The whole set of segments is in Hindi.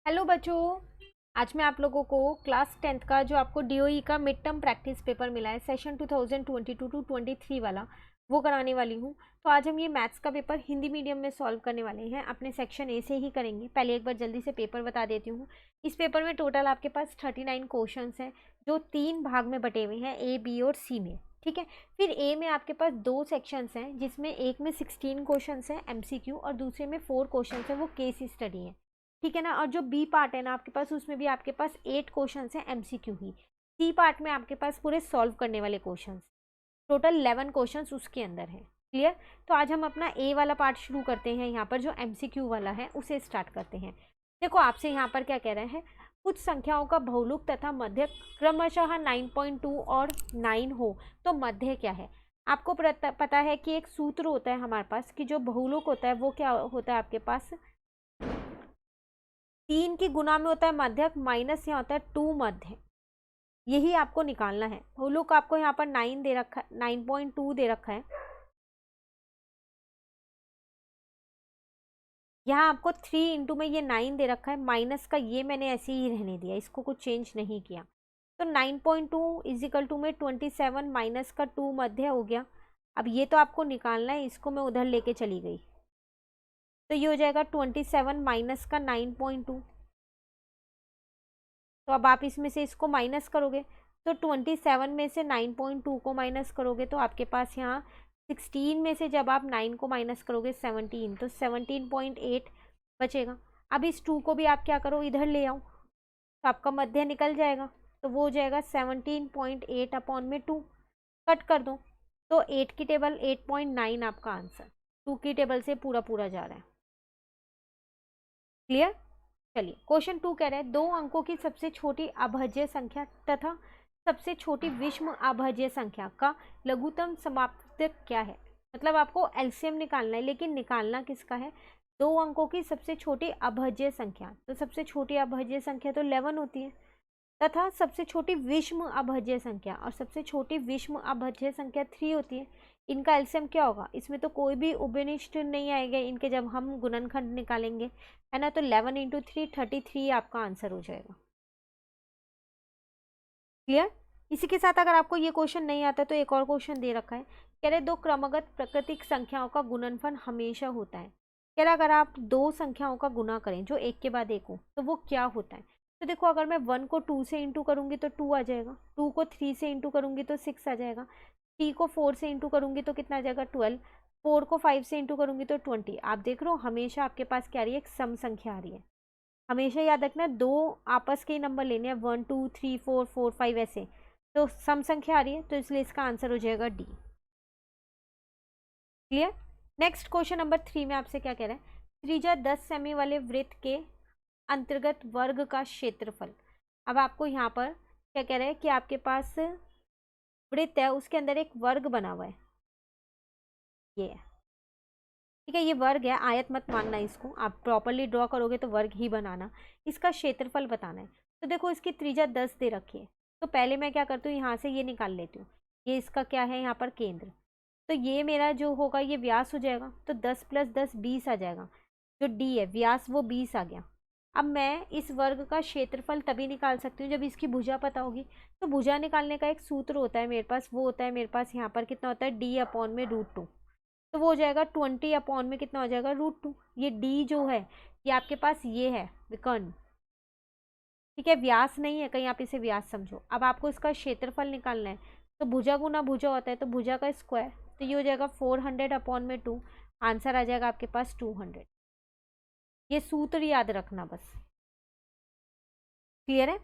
हेलो बच्चों। आज मैं आप लोगों को क्लास 10th का जो आपको डीओई का मिड टर्म प्रैक्टिस पेपर मिला है सेशन 2022 टू 23 वाला वो कराने वाली हूँ। तो आज हम ये मैथ्स का पेपर हिंदी मीडियम में सॉल्व करने वाले हैं। अपने सेक्शन ए से ही करेंगे। पहले एक बार जल्दी से पेपर बता देती हूँ। इस पेपर में टोटल आपके पास 39 क्वेश्चन हैं जो 3 भाग में बटे हुए हैं, ए बी और सी में। ठीक है। फिर ए में आपके पास 2 सेक्शंस हैं जिसमें एक में 16 क्वेश्चन हैं एमसीक्यू और दूसरे में 4 क्वेश्चन हैं वो केस स्टडी है। ठीक है ना। और जो बी पार्ट है ना आपके पास, उसमें भी आपके पास 8 क्वेश्चन हैं एमसीक्यू ही। सी पार्ट में आपके पास पूरे सॉल्व करने वाले क्वेश्चन, टोटल 11 क्वेश्चन उसके अंदर है। क्लियर। तो आज हम अपना ए वाला पार्ट शुरू करते हैं। यहाँ पर जो एमसीक्यू वाला है उसे स्टार्ट करते हैं। देखो आपसे यहाँ पर क्या कह रहे हैं, कुछ संख्याओं का बहुलक तथा मध्य क्रमशः 9.2 और 9 हो तो मध्य क्या है। आपको पता है कि एक सूत्र होता है हमारे पास कि जो बहुलक होता है वो क्या होता है आपके पास, 3 की गुना में होता है मध्यक माइनस यहाँ होता है 2 मध्य। यही आपको निकालना है। बहुलक आपको यहाँ पर 9 दे रखा है, 9.2 दे रखा है। यहाँ आपको 3 इंटू में ये 9 दे रखा है, माइनस का ये मैंने ऐसे ही रहने दिया, इसको कुछ चेंज नहीं किया। तो 9.2 इजिकल टू में 27 माइनस का 2 मध्य हो गया। अब ये तो आपको निकालना है, इसको मैं उधर लेके चली गई तो ये हो जाएगा 27 माइनस का 9.2। तो अब आप इसमें से इसको माइनस करोगे तो 27 में से 9.2 को माइनस करोगे तो आपके पास यहाँ 16 में से जब आप 9 को माइनस करोगे 17, तो 17.8 बचेगा। अब इस 2 को भी आप क्या करो, इधर ले आओ तो आपका मध्य निकल जाएगा। तो वो हो जाएगा 17.8 अपॉन में 2, कट कर दो तो 8 की टेबल 8.9 आपका आंसर, 2 की टेबल से पूरा पूरा जा रहा है। क्लियर। चलिए क्वेश्चन 2 कह रहे हैं 2 अंकों की सबसे छोटी अभाज्य संख्या तथा सबसे छोटी विषम अभाज्य संख्या का लघुत्तम समाप्तक क्या है। मतलब आपको एलसीएम निकालना है, लेकिन निकालना किसका है, 2 अंकों की सबसे छोटी अभाज्य संख्या। तो सबसे छोटी अभाज्य संख्या तो 11 होती है, तथा सबसे छोटी विषम अभाज्य संख्या, और सबसे छोटी विषम अभाज्य संख्या 3 होती है। इनका एलसीएम क्या होगा, इसमें तो कोई भी उभयनिष्ठ नहीं आएगा इनके जब हम गुणनखंड निकालेंगे, है ना। तो 11 इंटू 3 33 आपका आंसर हो जाएगा। क्लियर। इसी के साथ अगर आपको ये क्वेश्चन नहीं आता तो एक और क्वेश्चन दे रखा है, कह रहे 2 क्रमगत प्राकृतिक संख्याओं का गुणनफल हमेशा होता है। कह रहा अगर आप 2 संख्याओं का गुना करें जो एक के बाद एक हो तो वो क्या होता है। तो देखो अगर मैं 1 को 2 से इंटू करूंगी तो 2 आ जाएगा, 2 को 3 से इंटू करूंगी तो 6 आ जाएगा, 3 को 4 से इंटू करूंगी तो कितना आ जाएगा 12, 4 को 5 से इंटू करूंगी तो 20। आप देख रहे हो हमेशा आपके पास क्या आ रही है, एक सम संख्या आ रही है। हमेशा याद रखना 2 आपस के नंबर लेने हैं, 1 2 3 4 4 5 ऐसे, तो सम संख्या आ रही है तो इसलिए इसका आंसर हो जाएगा D. Clear. Next question number 3 में आपसे क्या कह रहा है, त्रिज्या 10 सेमी वाले वृत्त के अंतर्गत वर्ग का क्षेत्रफल। अब आपको यहाँ पर क्या कह रहा है कि आपके पास वृत्त है, उसके अंदर एक वर्ग बना हुआ है, ये है। ठीक है, ये वर्ग है, आयत मत मानना इसको, आप प्रॉपरली ड्रॉ करोगे तो वर्ग ही बनाना। इसका क्षेत्रफल बताना है। तो देखो इसकी त्रिज्या 10 दे रखी है, तो पहले मैं क्या करती हूँ, यहाँ से ये निकाल लेती हूँ। ये इसका क्या है यहाँ पर केंद्र, तो ये मेरा जो होगा ये व्यास हो जाएगा, तो 10 + 10 20 आ जाएगा। जो डी है व्यास वो 20 आ गया। अब मैं इस वर्ग का क्षेत्रफल तभी निकाल सकती हूँ जब इसकी भुजा पता होगी। तो भुजा निकालने का एक सूत्र होता है मेरे पास, वो होता है मेरे पास यहाँ पर कितना होता है, डी अपॉन में √2। तो वो हो जाएगा 20 अपॉन में कितना हो जाएगा, √2। ये डी जो है ये आपके पास ये है विकर्ण। ठीक है, व्यास नहीं है, कहीं आप इसे व्यास समझो। अब आपको इसका क्षेत्रफल निकालना है, तो भुजा गुना भुजा होता है, तो भुजा का स्क्वायर, तो ये हो जाएगा 400 अपॉन में 2, आंसर आ जाएगा आपके पास 200। ये सूत्र याद रखना बस। क्लियर है।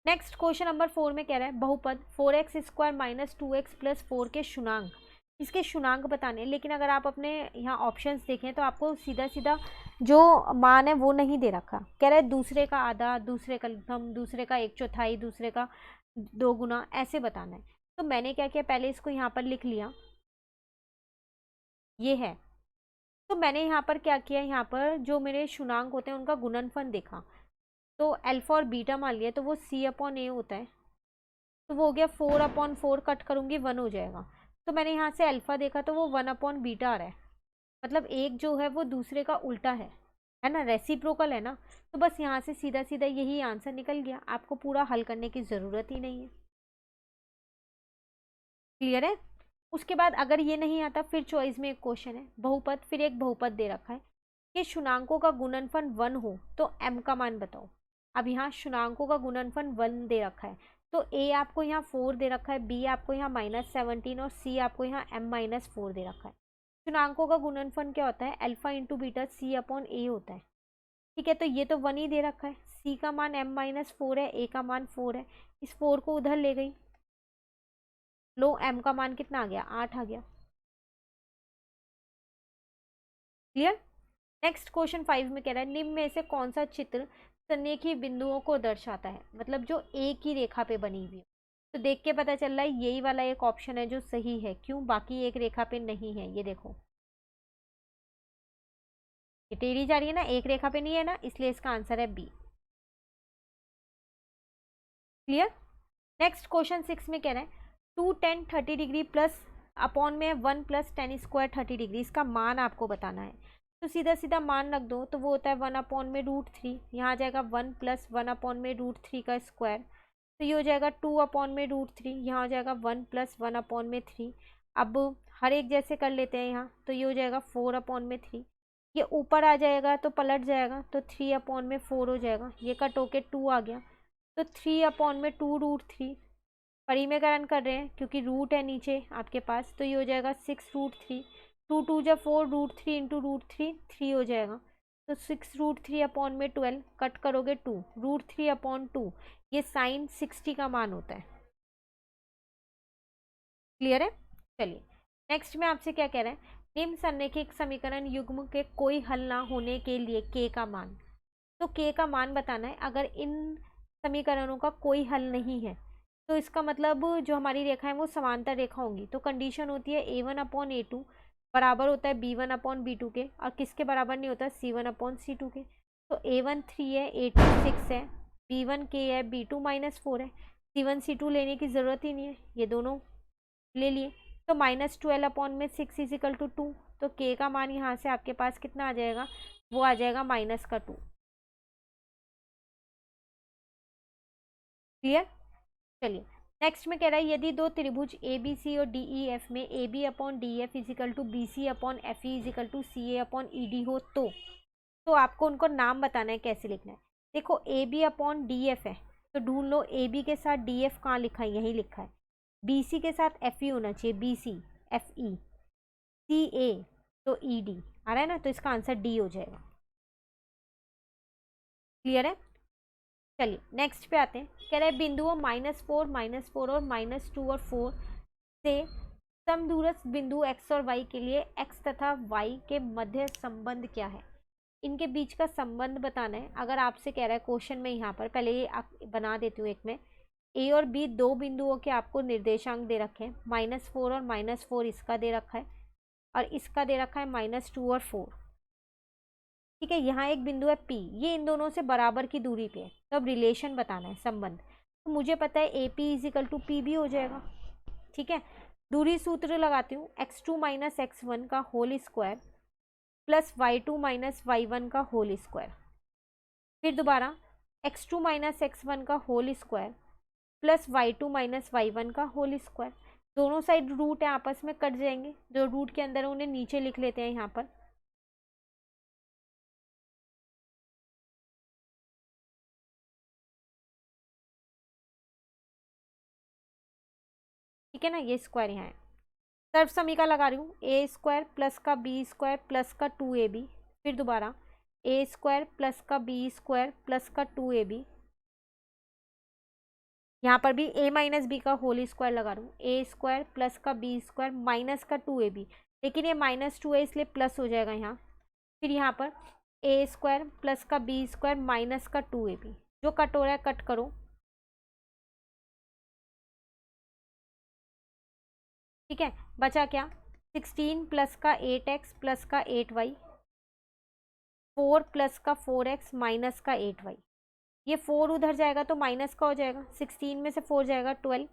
नेक्स्ट क्वेश्चन नंबर 4 में कह रहा है बहुपद 4x² - 2x + 4 के शुनांक, इसके शुनांक बताने हैं। लेकिन अगर आप अपने यहाँ ऑप्शंस देखें तो आपको सीधा सीधा जो मान है वो नहीं दे रखा। कह रहा है दूसरे का आधा, दूसरे का लघुत्तम, दूसरे का 1/4, दूसरे का 2 गुना, ऐसे बताना है। तो मैंने क्या किया, पहले इसको यहाँ पर लिख लिया, ये है। तो मैंने यहाँ पर क्या किया, यहाँ पर जो मेरे शुनांक होते हैं उनका गुणनफल देखा, तो अल्फा और बीटा मान लिया, तो वो C/A होता है। तो वो हो गया 4/4, कट करूँगी 1 हो जाएगा। तो मैंने यहाँ से अल्फा देखा तो वो 1/बीटा आ रहा है, मतलब एक जो है वो दूसरे का उल्टा है। है ना, रेसिप्रोकल है ना। तो बस यहाँ से सीधा सीधा यही आंसर निकल गया, आपको पूरा हल करने की ज़रूरत ही नहीं है। क्लियर है। उसके बाद अगर ये नहीं आता, फिर चॉइस में एक क्वेश्चन है बहुपद, फिर एक बहुपद दे रखा है कि शुनांकों का गुणनफल 1 हो तो m का मान बताओ। अब यहाँ शुनांकों का गुणनफल 1 दे रखा है, तो a आपको यहाँ 4 दे रखा है, b आपको यहाँ -17 और c आपको यहाँ m-4 दे रखा है। शुनांकों का गुणनफल क्या होता है, alpha into beta c upon a होता है। ठीक है, तो ये तो 1 ही दे रखा है, c का मान m-4 है, a का मान 4 है, इस 4 को उधर ले गई, लो m का मान कितना आ गया, 8 आ गया। क्लियर। नेक्स्ट क्वेश्चन 5 में कह रहा है निम्न में से कौन सा चित्र संरेखीय बिंदुओं को दर्शाता है, मतलब जो एक ही रेखा पे बनी हुई है। तो देख के पता चल रहा है यही वाला एक ऑप्शन है जो सही है, क्यों, बाकी एक रेखा पे नहीं है। ये देखो, ये टेढ़ी जा रही है ना, एक रेखा पे नहीं है ना, इसलिए इसका आंसर है बी। क्लियर। नेक्स्ट क्वेश्चन 6 में कह रहा है 2 10 30 डिग्री प्लस अपॉन में 1 + 10 स्क्वायर 30 डिग्री, इसका मान आपको बताना है। तो सीधा सीधा मान रख दो, तो वो होता है 1/√3, यहाँ आ जाएगा 1 + 1/√3 का स्क्वायर, तो ये हो जाएगा 2/√3, यहाँ हो जाएगा 1 + 1/3। अब हर एक जैसे कर लेते हैं यहाँ, तो ये हो जाएगा 4/3, ये ऊपर आ जाएगा तो पलट जाएगा, तो 3/4 हो जाएगा, ये कट होके 2 आ गया, तो 3/2√3। परिमेयकरण कर रहे हैं क्योंकि रूट है नीचे आपके पास, तो ये हो जाएगा 6√3, 2 2 जा 4, √3 × √3 3 हो जाएगा, तो 6√3/12 कट करोगे 2, √3/2, ये साइन 60 का मान होता है। क्लियर है। चलिए नेक्स्ट में आपसे क्या कह रहा है, निम्न संरेखित समीकरण युग्म के कोई हल ना होने के लिए k का मान, तो k का मान बताना है। अगर इन समीकरणों का कोई हल नहीं है, तो इसका मतलब जो हमारी रेखा है वो समांतर रेखा होंगी, तो कंडीशन होती है a1/a2 बराबर होता है b1/b2 के, और किसके बराबर नहीं होता, c1/c2 के। तो a1 3 है, a2 6 है, b1 k है, b2 -4 है, c1 c2 लेने की ज़रूरत ही नहीं है, ये दोनों ले लिए। तो -12/6 = 2, तो k का मान यहाँ से आपके पास कितना आ जाएगा, वो आ जाएगा -2। क्लियर। चलिए नेक्स्ट में कह रहा है यदि दो त्रिभुज ए बी सी और डी ई एफ में A B upon D F = BC/FE = CA/ED हो, तो आपको उनको नाम बताना है, कैसे लिखना है। देखो A B upon D F है, तो ढूंढ लो ए बी के साथ डी एफ कहाँ लिखा है, यही लिखा है। बी सी के साथ एफ ई होना चाहिए, BC/FE, CA तो ED आ रहा है ना, तो इसका आंसर डी हो जाएगा। क्लियर है। चलिए नेक्स्ट पे आते हैं, कह रहे हैं बिंदुओं -4 -4 और -2 और 4 से समदूरस्थ बिंदु x और y के लिए x तथा y के मध्य संबंध क्या है, इनके बीच का संबंध बताना है। अगर आपसे कह रहा है क्वेश्चन में, यहाँ पर पहले ये बना देती हूँ, एक में a और b दो बिंदुओं के आपको निर्देशांक दे रखे हैं, -4 और -4 इसका दे रखा है, और इसका दे रखा है -2 और 4। ठीक है, यहाँ एक बिंदु है P, ये इन दोनों से बराबर की दूरी पे है, तो अब रिलेशन बताना है, संबंध। तो मुझे पता है AP = PB हो जाएगा। ठीक है, दूरी सूत्र लगाती हूँ, x2 - x1 का whole square plus y2 - y1 का होल स्क्वायर, फिर दोबारा x2 - x1 का whole square plus y2 - y1 का होल स्क्वायर। दोनों साइड रूट है, आपस में कट जाएंगे, जो रूट के अंदर है उन्हें नीचे लिख लेते हैं यहाँ पर। ठीक है ना, ये स्क्वायर यहाँ है, सर्व समीकरण लगा रही हूँ, a² प्लस का b² प्लस का 2ab, फिर दोबारा a² प्लस का b² प्लस का 2ab, यहाँ पर भी a - b का होल स्क्वायर लगा रही हूँ, a² प्लस का b² माइनस का 2ab, लेकिन ये -2 है इसलिए प्लस हो जाएगा यहाँ। फिर यहाँ पर a² प्लस का b² माइनस का 2ab, जो कट हो रहा है कट करो। ठीक है, बचा क्या, 16 प्लस का 8x प्लस का 8y, 4 प्लस का 4x माइनस का 8y। ये 4 उधर जाएगा तो माइनस का हो जाएगा, 16 में से 4 जाएगा 12,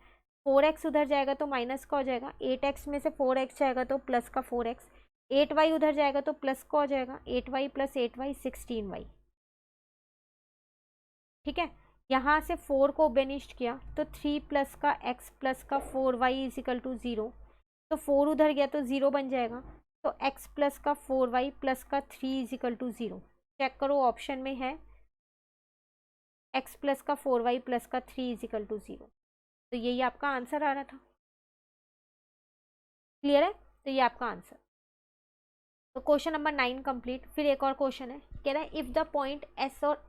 4x उधर जाएगा तो माइनस का हो जाएगा, 8x में से 4x जाएगा तो प्लस का 4x, 8y उधर जाएगा तो प्लस का हो जाएगा, 8y प्लस 8y 16y। ठीक है, यहाँ से 4 को बेनिस्ट किया तो 3 प्लस का x प्लस का 4y इज इक्वल टू 0, तो 4 उधर गया तो 0 बन जाएगा, तो x प्लस का 4y प्लस का 3 इज इक्वल टू 0। चेक करो ऑप्शन में है x प्लस का 4y प्लस का 3 इज इक्वल टू 0, तो यही आपका आंसर आ रहा था। क्लियर है, तो ये आपका आंसर। तो क्वेश्चन नंबर 9 कंप्लीट। फिर एक और क्वेश्चन है, कह रहा है इफ द पॉइंट S और,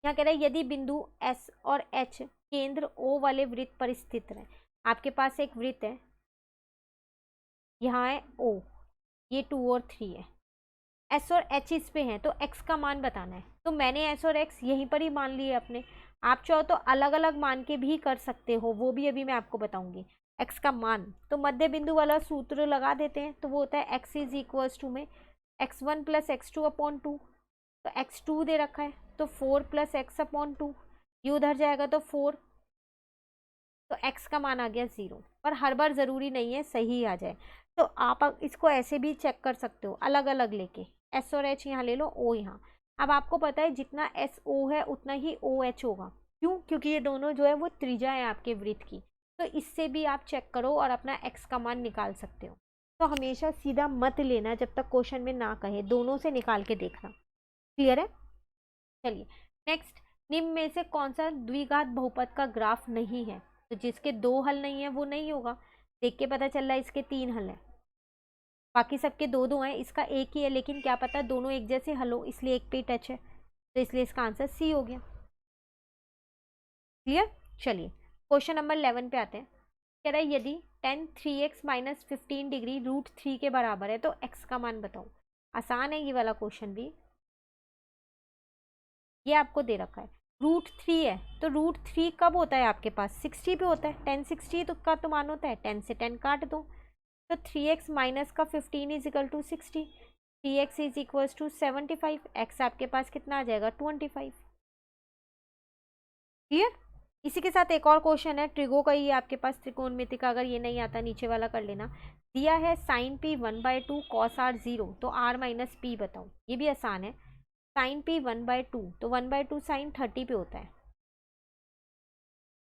यहाँ कह रहा है यदि बिंदु S और H केंद्र O वाले वृत्त पर स्थित है। आपके पास एक वृत्त है, यहाँ है O, ये 2 और 3 है, S और H इस पे है, तो x का मान बताना है। तो मैंने S और x यहीं पर ही मान लिए अपने, आप चाहो तो अलग अलग मान के भी कर सकते हो, वो भी अभी मैं आपको बताऊंगी। x का मान, तो मध्य बिंदु वाला सूत्र लगा देते हैं, तो वो होता है x इज इक्वल्स टू में x1 प्लस x2 अपॉन 2, तो x2 दे रखा है तो 4 प्लस x अपॉन 2, ये उधर जाएगा तो 4, तो x का मान आ गया 0। पर हर बार ज़रूरी नहीं है सही आ जाए, तो आप इसको ऐसे भी चेक कर सकते हो अलग अलग लेके, S और H यहाँ ले लो, O यहाँ। अब आपको पता है जितना SO है उतना ही OH होगा, क्यों? क्योंकि ये दोनों जो है वो त्रिज्या है आपके वृत्त की, तो इससे भी आप चेक करो और अपना x का मान निकाल सकते हो। तो हमेशा सीधा मत लेना जब तक क्वेश्चन में ना कहे, दोनों से निकाल के देखना। क्लियर है? चलिए नेक्स्ट, निम्न में से कौन सा द्विघात बहुपद का ग्राफ नहीं है? तो जिसके 2 हल नहीं है वो नहीं होगा, देख के पता चल रहा है इसके 3 हल है, बाकी सबके 2-2 हैं, इसका एक ही है, लेकिन क्या पता दोनों एक जैसे हल हो, इसलिए एक पे टच है, तो इसलिए इसका आंसर सी हो गया। क्लियर? चलिए क्वेश्चन नंबर 11 पे आते हैं। कह रहा है यदि tan 3x माइनस 15 डिग्री √3 के बराबर है तो x का मान बताओ। आसान है ये वाला क्वेश्चन भी, ये आपको दे रखा है √3 है, तो √3 कब होता है आपके पास? 60 पे होता है, 10 60 तो का तो मान होता है, 10 से 10 काट दो, तो 3x माइनस का 15 is equal to 60, 3x is equal to 75, x आपके पास कितना आ जाएगा? 25। क्लियर? इसी के साथ एक और क्वेश्चन है, ट्रिगो का ही आपके पास, त्रिकोणमिति का, अगर ये नहीं आता नीचे वाला कर लेना। दिया है साइन p 1/2 कॉस r 0, तो r माइनस p बताओ। ये भी आसान है, साइन p 1/2, तो 1/2 साइन 30 पे होता है,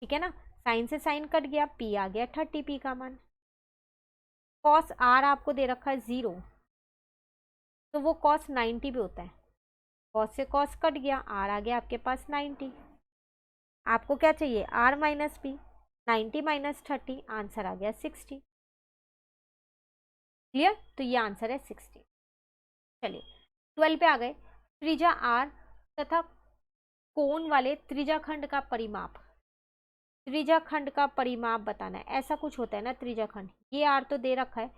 ठीक है ना, साइन से साइन कट गया, p आ गया 30 p का मान। कॉस r आपको दे रखा है 0, तो वो कॉस 90 पे होता है, कॉस से कॉस कट गया, r आ गया आपके पास 90। आपको क्या चाहिए? r minus P, 90 minus 30, answer आ गया 60। क्लियर? तो ये आंसर है 60। चलिए 12 पे आ गए। त्रिज्या r तथा कोण वाले त्रिज्याखंड का परिमाप, त्रिज्याखंड का परिमाप बताना है, ऐसा कुछ होता है ना त्रिज्याखंड, ये r तो दे रखा है,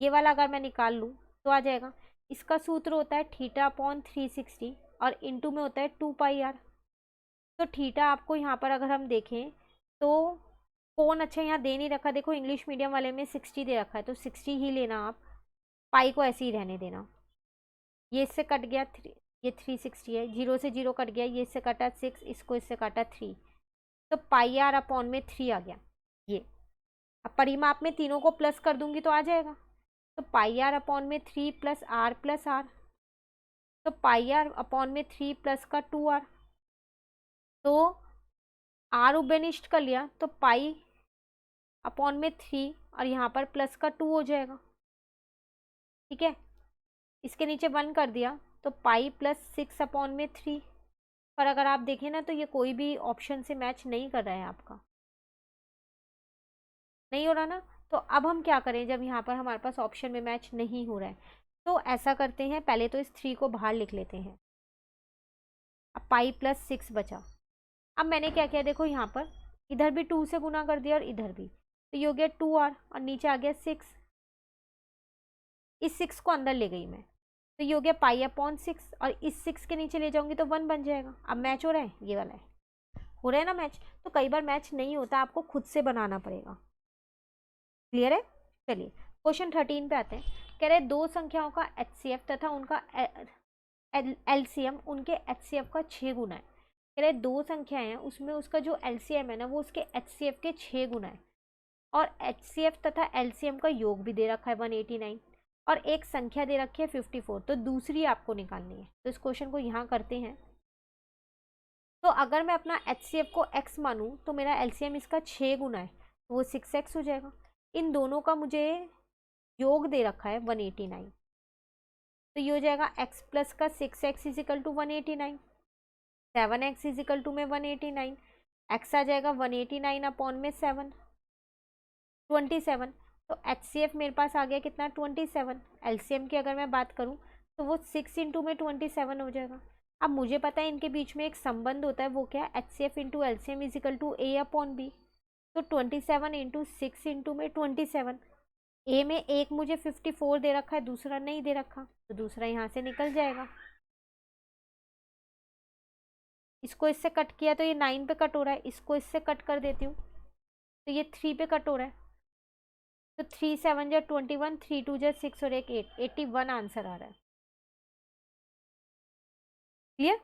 ये वाला अगर मैं निकाल लूँ तो आ जाएगा। इसका सूत्र होता है θ/360 और इंटू में होता है 2πr। तो थीटा आपको यहाँ पर अगर हम देखें तो कोण, अच्छा यहाँ दे नहीं रखा, देखो इंग्लिश मीडियम वाले में 60 दे रखा है, तो 60 ही लेना आप, पाई को ऐसे ही रहने देना। ये इससे कट गया 3, ये 360 है, 0 से 0 कट गया, ये इससे कटा 6, इसको इससे काटा 3, तो πr अपॉन में 3 आ गया। ये अब परिमाप में तीनों को प्लस कर दूंगी तो आ जाएगा, तो πr अपॉन में 3 प्लस r, तो πr अपॉन में 3 प्लस का 2r, तो r उबेनिष्ट कर लिया तो पाई अपॉन में 3 और यहाँ पर प्लस का 2 हो जाएगा, ठीक है। इसके नीचे 1 कर दिया तो पाई प्लस 6 अपॉन में 3, पर अगर आप देखें ना तो ये कोई भी ऑप्शन से मैच नहीं कर रहा है, आपका नहीं हो रहा ना। तो अब हम क्या करें, जब यहाँ पर हमारे पास ऑप्शन में मैच नहीं हो रहा है, तो ऐसा करते हैं, पहले तो इस 3 को बाहर लिख लेते हैं, अब पाई प्लस 6 बचा। अब मैंने क्या किया, देखो यहाँ पर इधर भी 2 से गुना कर दिया और इधर भी, तो ये हो गया 2r और नीचे आ गया 6, इस 6 को अंदर ले गई मैं, तो ये हो गया पाई अपॉन 6 और इस 6 के नीचे ले जाऊंगी तो 1 बन जाएगा। अब मैच हो रहा है, ये वाला है, हो रहा है ना मैच। तो कई बार मैच नहीं होता, आपको खुद से बनाना पड़ेगा। क्लियर है? चलिए क्वेश्चन 13 पे आते हैं। कह रहे दो संख्याओं का HCF तथा उनका LCM उनके HCF का 6 गुना है। कह रहे दो संख्याएं हैं, उसमें उसका जो LCM है ना वो उसके HCF के 6 गुना है, और HCF तथा LCM का योग भी दे रखा है 189, और एक संख्या दे रखी है 54, तो दूसरी आपको निकालनी है। तो इस क्वेश्चन को यहाँ करते हैं। तो अगर मैं अपना HCF को x मानूँ तो मेरा LCM इसका 6 गुना है, तो वो 6x हो जाएगा। इन दोनों का मुझे योग दे रखा है 189, तो ये हो जाएगा x प्लस का 6x is equal to 189, 7x is equal to में 189, x आ जाएगा 189 अपॉन में 7, 27। तो HCF मेरे पास आ गया कितना 27। LCM की अगर मैं बात करूँ तो वो 6 इंटू में 27 हो जाएगा। अब मुझे पता है इनके बीच में एक संबंध होता है, वो क्या है, HCF into LCM is equal to A upon B। तो 27 इंटू 6 इंटू में 27, A में एक मुझे 54 दे रखा है, दूसरा नहीं दे रखा, तो दूसरा यहाँ से निकल जाएगा। इसको इससे कट किया तो ये 9 पे कट हो रहा है, इसको इससे कट कर देती हूँ तो ये 3 पे कट हो रहा है। तो 3 7 जा 21, 3 2 जा 6 और एक 8, 81 आंसर आ रहा है। क्लियर?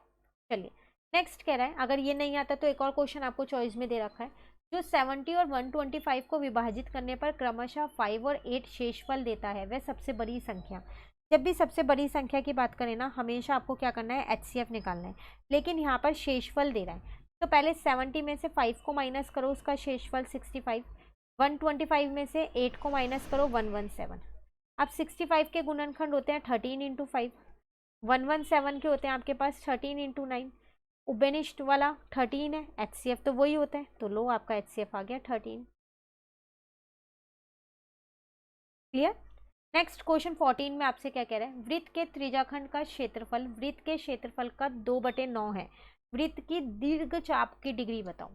चलिए नेक्स्ट कह रहा है, अगर ये नहीं आता तो एक और क्वेश्चन आपको चॉइस में दे रखा है, जो 70 और 125 को विभाजित करने पर क्रमशः 5 और 8 शेषफल देता है, वह सबसे बड़ी संख्या। जब भी सबसे बड़ी संख्या की बात करें ना, हमेशा आपको क्या करना है, HCF निकालना है, लेकिन यहाँ पर शेषफल दे रहा है। तो पहले 70 में से 5 को माइनस करो, उसका शेषफल 65, 125 में से 8 को माइनस करो 117। अब 65 के गुणनखंड होते हैं 13 इंटू 5, 117 के होते हैं आपके पास 13 इंटू 9, उभयनिष्ठ वाला 13 है, HCF तो वही होता है, तो लो आपका HCF आ गया 13। क्लियर? नेक्स्ट क्वेश्चन 14 में आपसे क्या कह रहा है, वृत्त के त्रिज्याखंड का क्षेत्रफल वृत्त के क्षेत्रफल का 2/9 है, वृत्त की दीर्घ चाप की डिग्री बताओ।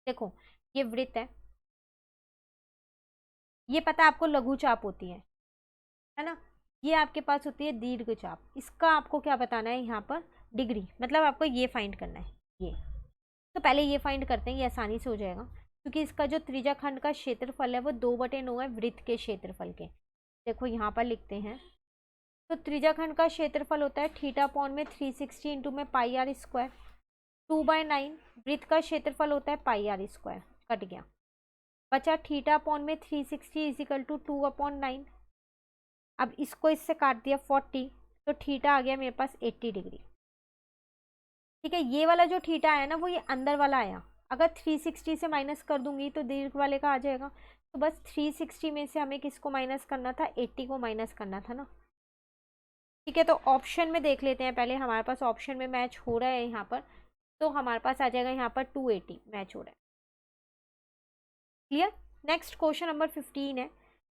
देखो ये वृत्त है, ये पता आपको लघु चाप होती है ना, ये आपके पास होती है दीर्घ चाप, इसका आपको क्या बताना है यहाँ पर डिग्री, मतलब आपको ये फाइंड करना है। ये तो पहले ये फाइंड करते हैं, ये आसानी से हो जाएगा, क्योंकि इसका जो त्रिज्याखंड का क्षेत्रफल है वो 2/9 है वृत्त के क्षेत्रफल के। देखो यहाँ पर लिखते हैं, तो त्रिज्याखंड का क्षेत्रफल होता है थीटा अपॉन में 360 इंटू में पाई आर स्क्वायर, 2/9। वृत्त का क्षेत्रफल होता है पाई आर स्क्वायर, कट गया, बचा थीटा अपॉन में 360 इज इक्वल टू 2/9। अब इसको इससे काट दिया 40, तो थीटा आ गया मेरे पास 80 डिग्री। ठीक है, ये वाला जो थीटा आया ना वो ये अंदर वाला आया, अगर 360 से माइनस कर दूंगी तो दीर्घ वाले का आ जाएगा। तो बस 360 में से हमें किसको माइनस करना था, 80 को माइनस करना था ना। ठीक है, तो ऑप्शन में देख लेते हैं पहले, हमारे पास ऑप्शन में मैच हो रहा है यहाँ पर, तो हमारे पास आ जाएगा यहाँ पर 280 मैच हो रहा है। क्लियर? नेक्स्ट क्वेश्चन नंबर 15 है,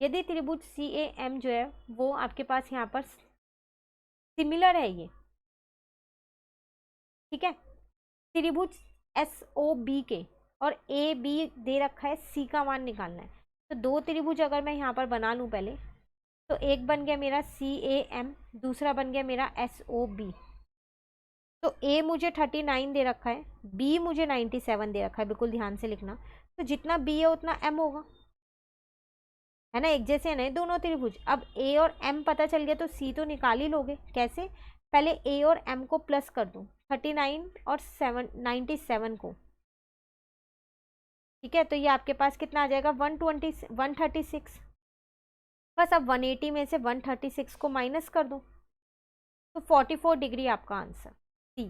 यदि त्रिभुज CAM जो है वो आपके पास यहाँ पर सिमिलर है ये, ठीक है, त्रिभुज SOB के और AB दे रखा है, C का मान निकालना है। तो दो त्रिभुज अगर मैं यहाँ पर बना लूँ पहले, तो एक बन गया मेरा CAM, दूसरा बन गया मेरा SOB। तो A मुझे 39 दे रखा है, B मुझे 97 दे रखा है, बिल्कुल ध्यान से लिखना। तो जितना B है उतना M होगा, है ना, एक जैसे है ना दोनों त्रिभुज। अब A और M पता चल गया तो C तो निकाल ही लोगे, कैसे, पहले A और M को प्लस कर दूं, 39 और 97 को, ठीक है, तो ये आपके पास कितना आ जाएगा 136। बस अब 180 में से 136 को माइनस कर दो, तो 44 डिग्री आपका आंसर सी।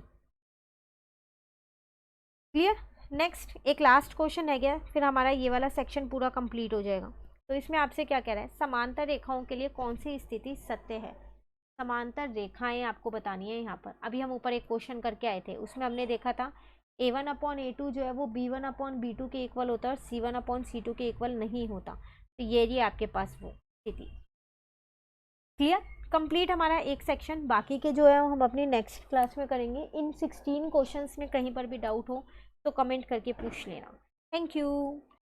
क्लियर? नेक्स्ट एक लास्ट क्वेश्चन है गया, फिर हमारा ये वाला सेक्शन पूरा कंप्लीट हो जाएगा। तो इसमें आपसे क्या कह रहा है, समांतर रेखाओं के लिए कौन सी स्थिति सत्य है। समांतर रेखाएं आपको बतानी है यहाँ पर। अभी हम ऊपर एक क्वेश्चन करके आए थे, उसमें हमने देखा था A1/A2 जो है वो B1/B2 के इक्वल होता है और C1/C2 के इक्वल नहीं होता। तो ये जी आपके पास वो स्थिति। क्लियर? कंप्लीट हमारा एक सेक्शन, बाकी के जो है हम अपनी नेक्स्ट क्लास में करेंगे। इन 16 क्वेश्चंस में कहीं पर भी डाउट हो तो कमेंट करके पूछ लेना। Thank you.